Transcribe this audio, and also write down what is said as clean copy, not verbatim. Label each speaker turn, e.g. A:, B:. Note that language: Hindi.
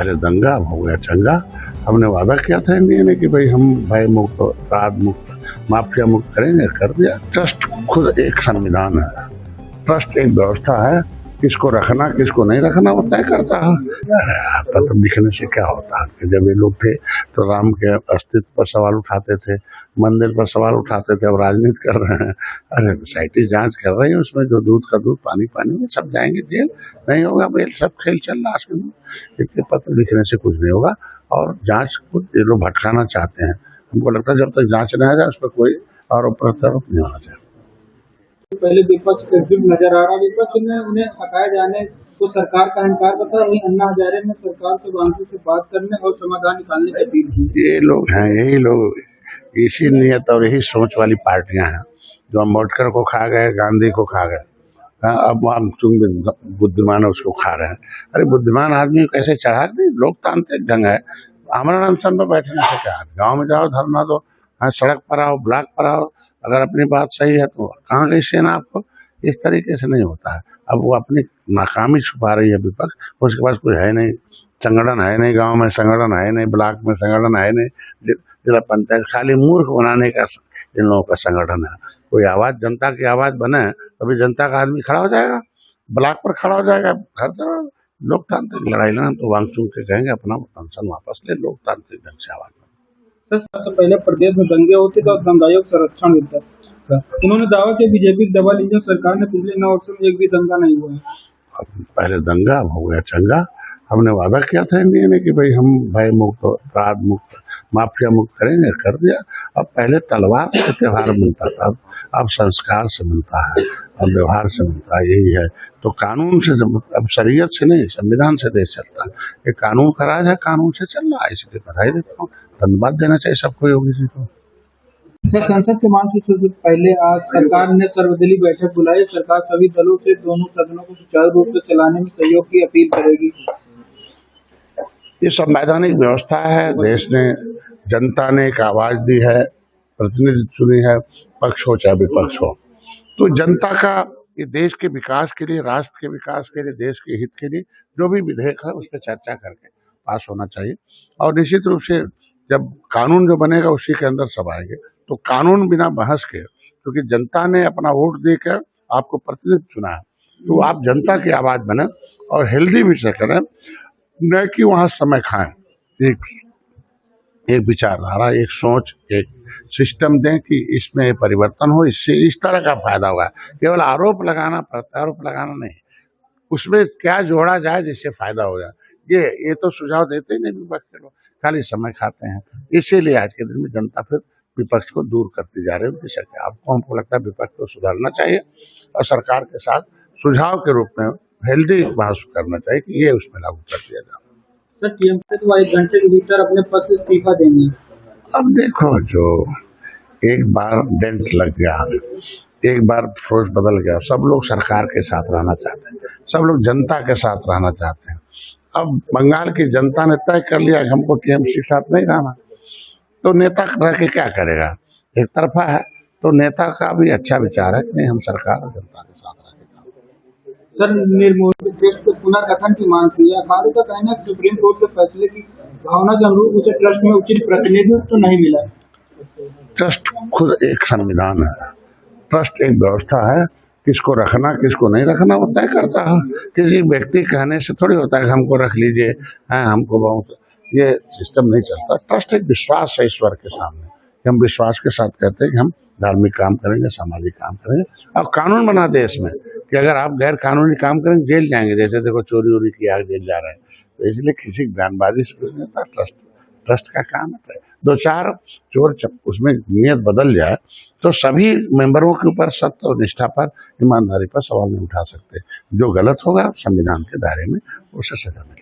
A: पहले दंगा, अब हो गया चंगा। हमने वादा किया था इंडिया ने कि भाई हम भय मुक्त, अपराध मुक्त, माफिया मुक्त करेंगे, कर दिया। ट्रस्ट खुद एक संविधान है, ट्रस्ट एक व्यवस्था है, किसको रखना किसको नहीं रखना वो तय करता है। पत्र लिखने से क्या होता है? जब ये लोग थे तो राम के अस्तित्व पर सवाल उठाते थे, मंदिर पर सवाल उठाते थे, अब राजनीति कर रहे हैं। अरे सोसाइटी जांच कर रही है, उसमें जो दूध का दूध पानी पानी में सब जाएंगे जेल, नहीं होगा बेल, सब खेल चल रहा है। इसके पत्र लिखने से कुछ नहीं होगा। और जांच को ये लोग भटकाना चाहते हैं। हमको लगता है जब तक जांच नहीं आ जाए उस पर कोई आरोप प्रत्यारोप नहीं होना चाहिए।
B: पहले विपक्ष एकजुट नजर आ रहा, विपक्ष में उन्हें हटाए जाने को सरकार का अहंकार बताया। वहीं अन्ना हजारे ने सरकार से बांसुरी से बात करने और समाधान निकालने की अपील की। ये
A: लोग हैं, यही लोग, इसी नियत और यही सोच वाली पार्टियां हैं जो अम्बेडकर को खा गए, गांधी को खा गए। अब हम तुम बुद्धिमान उसको खा रहे हैं। अरे बुद्धिमान आदमी को कैसे चढ़ा? नहीं, लोकतांत्रिक ढंग है। आमरण अनशन पर बैठने से क्या? गाँव में जाओ, धरना दो, हाँ, सड़क पर आओ, ब्लॉक पर आओ, अगर अपनी बात सही है तो कहाँ गई सेना आपको? इस तरीके से नहीं होता है। अब वो अपनी नाकामी छुपा रही है विपक्ष, उसके पास कोई है नहीं, संगठन है नहीं, गांव में संगठन है नहीं, ब्लॉक में संगठन है नहीं, जिला पंचायत, खाली मूर्ख बनाने का इन लोगों का संगठन है। कोई आवाज़, जनता की आवाज़ बने तभी जनता का आदमी खड़ा हो जाएगा, ब्लॉक पर खड़ा हो जाएगा। हर तरह लोकतांत्रिक लड़ाई लड़ना तो वांगचुक के कहेंगे अपना पेंशन वापस ले, लोकतांत्रिक ढंग से आवाज़।
B: सबसे पहले प्रदेश में दंगे होते थे और दंगाइयों को संरक्षण मिलता था। उन्होंने दावा किया बीजेपी की डबल इंजन सरकार ने पिछले 9 वर्षों में एक भी दंगा नहीं हुआ है।
A: पहले दंगा, अब हो गया चंगा। हमने वादा किया था इंडिया ने कि भाई हम भय मुक्त, अपराध मुक्त, माफिया मुक्त करेंगे, कर दिया। अब पहले तलवार से त्योहार मिलता था, अब संस्कार से मिलता है, अब व्यवहार से मिलता है। यही है तो कानून से, अब शरीयत से नहीं, संविधान से देश चलता है। ये कानून का राज है, कानून से चल रहा है, इसलिए बधाई देता हूँ, धन्यवाद देना चाहिए सबको, योगी जी को।
B: संसद के मानसून से पहले आज सरकार ने सर्वदलीय बैठक बुलाई। सरकार सभी दलों से दोनों सदनों को सुचारू रूप से चलाने में सहयोग की अपील करेगी।
A: ये संवैधानिक व्यवस्था है, देश ने, जनता ने एक आवाज दी है, प्रतिनिधि चुनी है, पक्ष हो चाहे विपक्ष हो। तो जनता का ये देश के विकास के लिए, राष्ट्र के विकास के लिए, देश के हित के लिए जो भी विधेयक है उस पर चर्चा करके पास होना चाहिए। और निश्चित रूप से जब कानून जो बनेगा उसी के अंदर सब आएंगे। तो कानून बिना बहस के, क्योंकि जनता ने अपना वोट देकर आपको प्रतिनिधि चुना है, तो आप जनता की आवाज बने और हेल्दी विषय करें, न कि वहाँ समय खाएं। एक विचारधारा, एक सोच, एक सिस्टम दें कि इसमें परिवर्तन हो, इससे इस तरह का फायदा होगा। केवल आरोप लगाना, प्रत्यारोप लगाना नहीं, उसमें क्या जोड़ा जाए जिससे फायदा हो जाए, ये तो सुझाव देते ही नहीं विपक्ष के लोग, खाली समय खाते हैं। इसीलिए आज के दिन में जनता फिर विपक्ष को दूर करती जा रही है। आपको, हमको लगता है विपक्ष को सुधारना चाहिए और सरकार के साथ सुझाव के रूप में हेल्दी बहस करना चाहिए कि ये उसमें लागू कर दिया जाए।
B: सर, टीएमसी तो 1 घंटे के भीतर अपने पद से इस्तीफा देंगे।
A: अब देखो, जो एक बार डेंट लग गया, एक बार सोच बदल गया, सब लोग सरकार के साथ रहना चाहते हैं, सब लोग जनता के साथ रहना चाहते हैं। अब बंगाल की जनता ने तय कर लिया कि हमको टीएमसी के साथ नहीं रहना, तो नेता रह के क्या करेगा? एक तरफा है, तो नेता का भी अच्छा विचार है कि नहीं, हम सरकार और जनता के साथ रहेंगे।
B: सर, निर्मोही ट्रस्ट के पुनर्गठन की मांग की है। अखाड़े का कहना है सुप्रीम कोर्ट के फैसले की भावना के अनुरूप उसे ट्रस्ट में उचित प्रतिनिधित्व तो नहीं मिला।
A: ट्रस्ट खुद एक संविधान है, ट्रस्ट एक व्यवस्था है, किसको रखना किसको नहीं रखना वो तय करता है। किसी व्यक्ति कहने से थोड़ी होता है कि हमको रख लीजिए, हाँ हमको बहुत, ये सिस्टम नहीं चलता। ट्रस्ट एक विश्वास है ईश्वर के सामने, हम विश्वास के साथ कहते हैं कि हम धार्मिक काम करेंगे, सामाजिक काम करेंगे। अब कानून बना दे इसमें कि अगर आप गैर कानूनी काम करेंगे जेल जाएंगे, जैसे देखो चोरी वोरी किया जेल जा रहे हैं, तो इसलिए किसी बयानबाजी से कुछ नहीं होता। ट्रस्ट का काम है, 2-4 चोर उसमें नियत बदल जाए तो सभी मेंबरों के ऊपर सत्य और निष्ठा पर, ईमानदारी पर सवाल नहीं उठा सकते। जो गलत होगा संविधान के दायरे में उसे सजा मिलेगी।